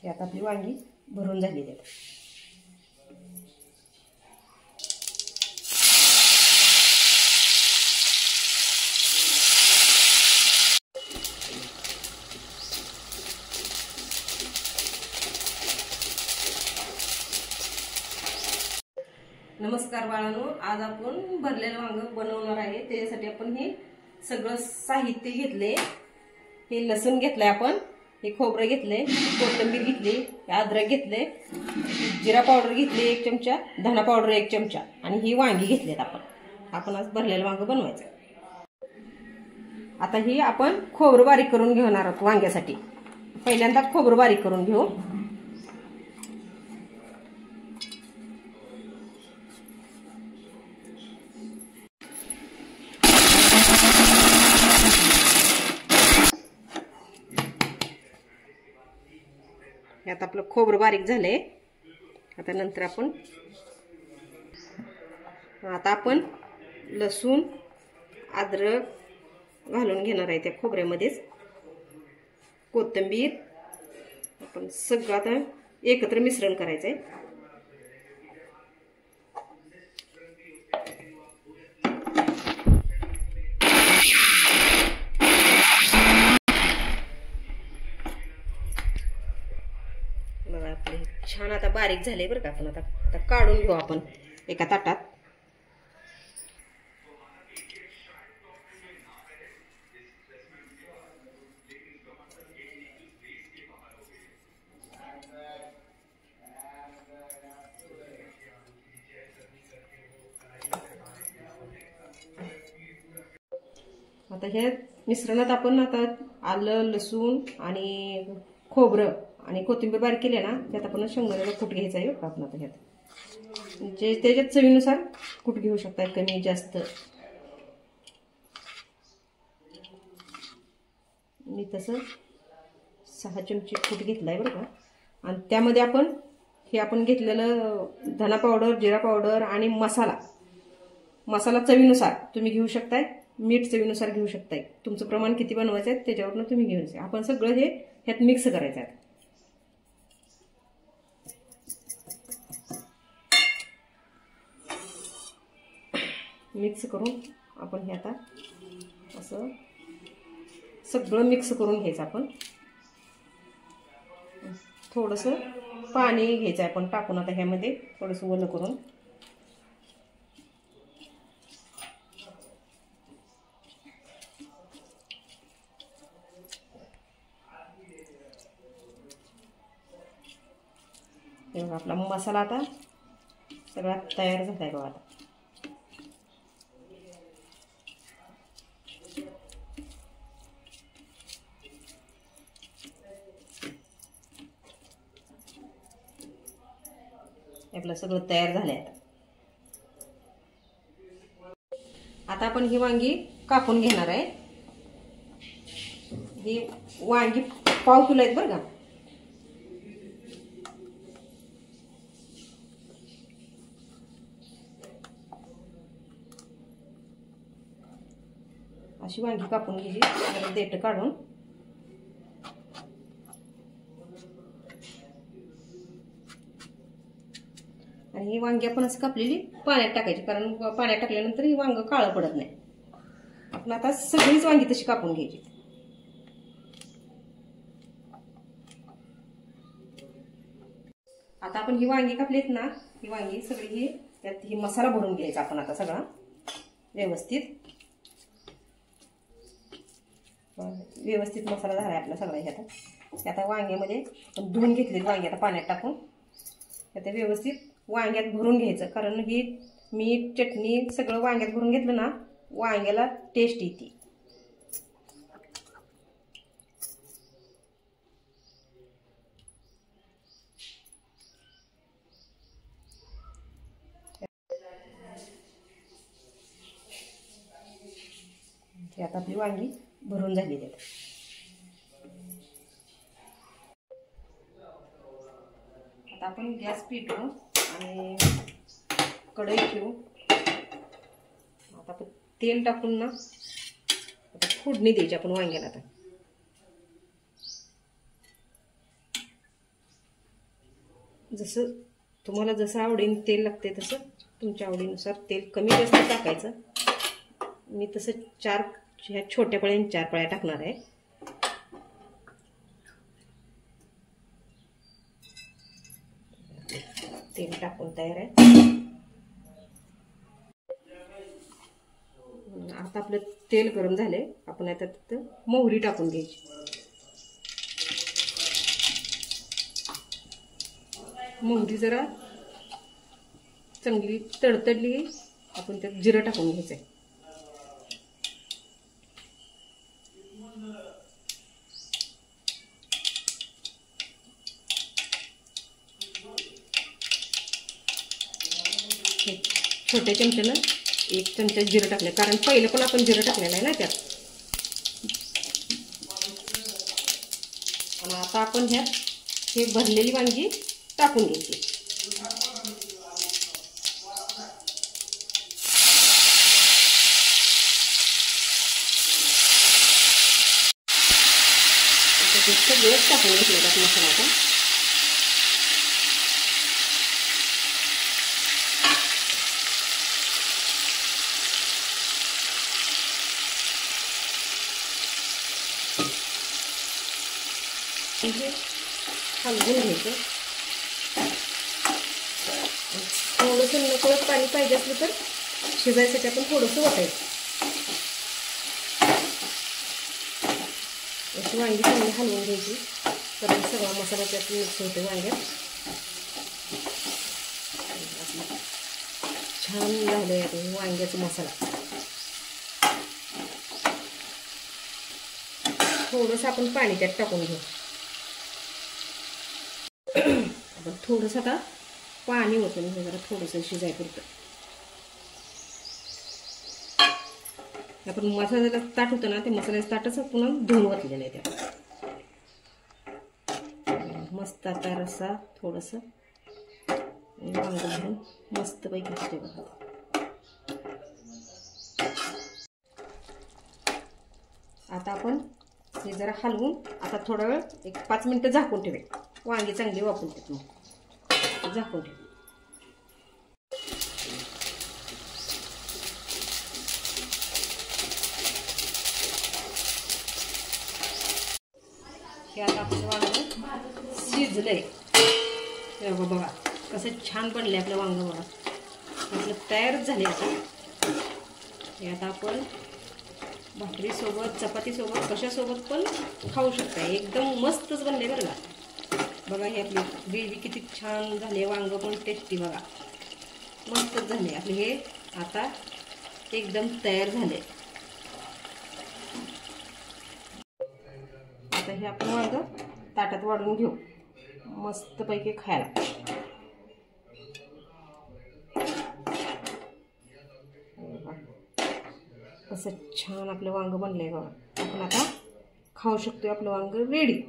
ही आता आपली वांगी भरून झालेली आहेत. नमस्कार बाळांनो, आज आपण भरलेलं वांग बनवणार आहे. त्यासाठी आपण हे सगळं साहित्य घेतले. हे लसूण घेतलंय, आपण हे खोबरं घेतले, कोथिंबीर घेतली, अद्रक घेतले, जिरा पावडर घेतली 1 चमचा, धना पावडर 1 चमचा आणि ही वांगी घेतलेत. आपण आज भरलेलं वांग बनवायचं. आता ही आपण खोबरं बारीक करून घेणार आहोत वांग्यासाठी. पहिल्यांदा खोबरं बारीक करून घेऊ. आता आपलं खोबरं बारीक झालंय. आता नंतर आपण लसूण अद्रक घालून घेणार आहे त्या खोबऱ्यामध्येच. कोथिंबीर आपण सगळं आता एकत्र मिश्रण करायचंय. छान आता बारीक झाले बरं का. आपण आता काढून घेऊ आपण एका ताटात. आता हे मिश्रणात आपण आता आलं, लसूण आणि खोबरं आणि कोथिंबीर बारीक केली ना, त्यात आपण शेंगदाण्याचा कूट घ्यायचा आहे. आपण आता ह्यात जे त्याच्यात चवीनुसार कूट घेऊ शकता, कमी जास्त. मी तसं 6 चमचे कूट घेतलाय बरं का. आणि त्यामध्ये आपण घेतलेलं धना पावडर, जिरा पावडर आणि मसाला चवीनुसार तुम्ही घेऊ शकताय. मीठ चवीनुसार घेऊ शकताय. तुमचं प्रमाण किती बनवायचं आहे त्याच्यावरून तुम्ही घेऊन जा. आपण सगळं हे ह्यात मिक्स करायचं आहे. मिक्स करून आपण हे आता असं सगळं मिक्स करून घ्यायचं. आपण थोडंसं पाणी घ्यायचं आपण टाकून आता ह्यामध्ये थोडंसं ओलं करून. आपला मसाला आता सगळा तयार झालाय बघा. आता आपलं सगळं तयार झालंय. आता आपण ही वांगी कापून घेणार आहे. ही वांगी पाव किलो आहेत बरं का. अशी वांगी कापून घ्यायची, देठ काढून. आणि ही वांगी आपण असं कापलेली पाण्यात टाकायची, कारण पाण्यात टाकल्यानंतर ही वांग काळं पडत नाही. आपण आता सगळीच वांगी तशी कापून घ्यायची. आता आपण ही वांगी कापलीत ना, ही वांगी सगळी त्यात ही मसाला भरून घ्यायचा आपण आता सगळा व्यवस्थित मसाला झाला आपला सगळा. ह्यात आता वांग्यामध्ये धुवून घेतलेली वांगी आता पाण्यात टाकून आता व्यवस्थित वांग्यात भरून घ्यायचं. कारण ही मीठ, चटणी सगळं वांग्यात भरून घेतलं ना, वांग्याला टेस्ट येते. आता आपली वांगी भरून झालेली आहेत. आता आपण गॅस पेटवू आणि कढई ठेवू. आता आपण तेल टाकून ना आता फोडणी द्यायची आपण वांग्याला. आता जसं तुम्हाला जसं आवडेल तेल लागते तसं तुमच्या आवडीनुसार तेल कमी जास्त टाकायचं. मी तसं ह्या छोट्या पळ्याने 4 पळ्या टाकणार आहे. तेल टाकून तयार आहे. आता आपलं तेल गरम झाले. आपण आता तिथं मोहरी टाकून घ्यायची. मोहरी जरा चांगली तडतडली आपण त्यात जिरं टाकून घ्यायचंय. छोट्या चमच्यानं 1 चमचा जिरं टाकलं, कारण पहिलं पण आपण जिरं टाकलेलं आहे ना त्यात. आणि आता आपण ह्यात हे भरलेली वांगी टाकून घ्यायची. सगळंच टाकून घेतलं त्यात मसाला. आता हलवून घ्यायचं. थोडंसं नकळत पाणी पाहिजे असलं तर शिजायसाठी आपण थोडंसं वाटायचं. अशी वांगी चांगली हलवून घ्यायची, तर सगळा मसाला त्यात मिक्स होते वांग्यात. छान झालंय आता वांग्याचा मसाला. थोडंसं आपण पाणी त्यात टाकून घेऊ. आपण थोडंसं आता पाणी ओतून घेऊ, जरा थोडंसं शिजायपुरतं. आपण मसाल्याला ताट होतं ना, ते मसाल्याचं ताटच पुन्हा धुवून ओतलेलं आहे त्यात. मस्त आता रस्सा थोडंसं वांग भरून मस्त पैकी होते बघा. आता आपण हे जरा हलवून आता थोडा वेळ 1-5 मिनिटं झाकून ठेवे. वांगी चांगली वापरतात मग झाकून ठेव. हे आता आपलं वांग शिजलंय. बघा कसं छान बनलंय आपलं वांग. बघा आपलं तयारच झाले. हे आता आपण भाकरीसोबत चपातीसोबत कशासोबत पण खाऊ शकता. एकदम मस्तच बनले बरं का. बघा हे आपली ग्रेव्ही किती छान झाली. वांग पण टेस्टी बघा मस्तच झाले आपले. हे आता एकदम तयार झाले. आता हे आपण वांग ताटात वाढून घेऊ मस्तपैकी खायला. कसं छान आपलं वांग बनलंय बघा. आपण आता खाऊ शकतो. आपलं वांग रेडी.